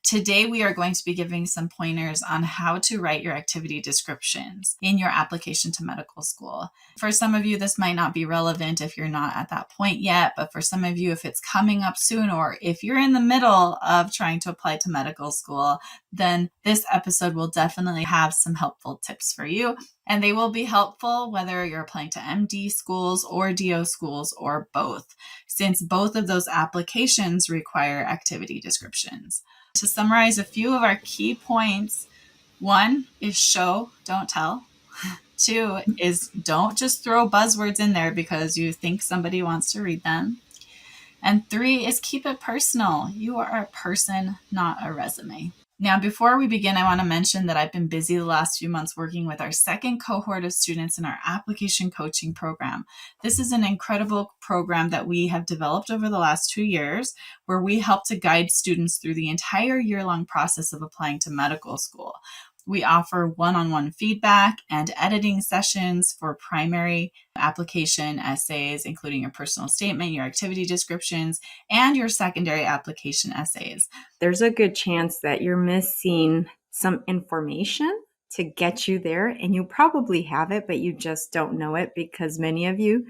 Today, we are going to be giving some pointers on how to write your activity descriptions in your application to medical school. For some of you, this might not be relevant if you're not at that point yet, but for some of you, if it's coming up soon, or if you're in the middle of trying to apply to medical school, then this episode will definitely have some helpful tips for you. And they will be helpful whether you're applying to MD schools or DO schools or both, since both of those applications require activity descriptions. To summarize a few of our key points, 1 is show, don't tell. 2 is don't just throw buzzwords in there because you think somebody wants to read them. And 3 is keep it personal. You are a person, not a resume. Now, before we begin, I want to mention that I've been busy the last few months working with our second cohort of students in our application coaching program. This is an incredible program that we have developed over the last 2 years, where we help to guide students through the entire year-long process of applying to medical school. We offer one-on-one feedback and editing sessions for primary application essays, including your personal statement, your activity descriptions, and your secondary application essays. There's a good chance that you're missing some information to get you there, and you probably have it, but you just don't know it because many of you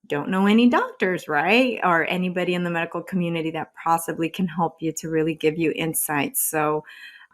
don't know any doctors, right? Or anybody in the medical community that possibly can help you to really give you insights. So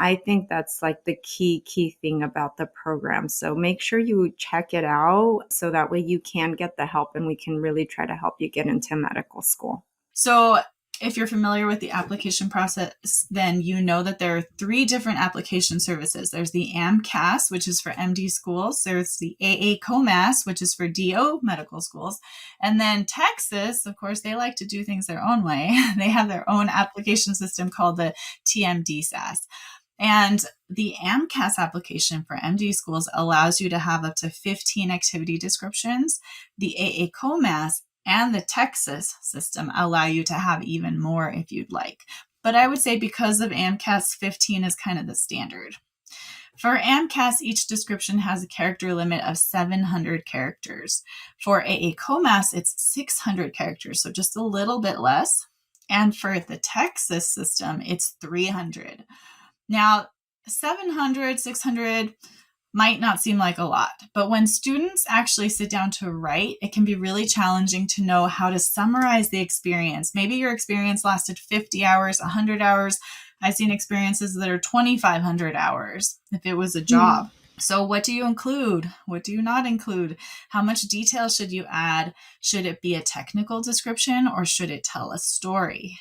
I think that's like the key thing about the program. So make sure you check it out so that way you can get the help and we can really try to help you get into medical school. So if you're familiar with the application process, then you know that there are 3 different application services. There's the AMCAS, which is for MD schools. There's the AACOMAS, which is for DO medical schools. And then Texas, of course, they like to do things their own way. They have their own application system called the TMDSAS. And the AMCAS application for MD schools allows you to have up to 15 activity descriptions. The AACOMAS and the Texas system allow you to have even more if you'd like. But I would say because of AMCAS, 15 is kind of the standard. For AMCAS, each description has a character limit of 700 characters. For AACOMAS, it's 600 characters, so just a little bit less. And for the Texas system, it's 300. Now, 700, 600 might not seem like a lot, but when students actually sit down to write, it can be really challenging to know how to summarize the experience. Maybe your experience lasted 50 hours, 100 hours. I've seen experiences that are 2,500 hours if it was a job. So what do you include? What do you not include? How much detail should you add? Should it be a technical description or should it tell a story?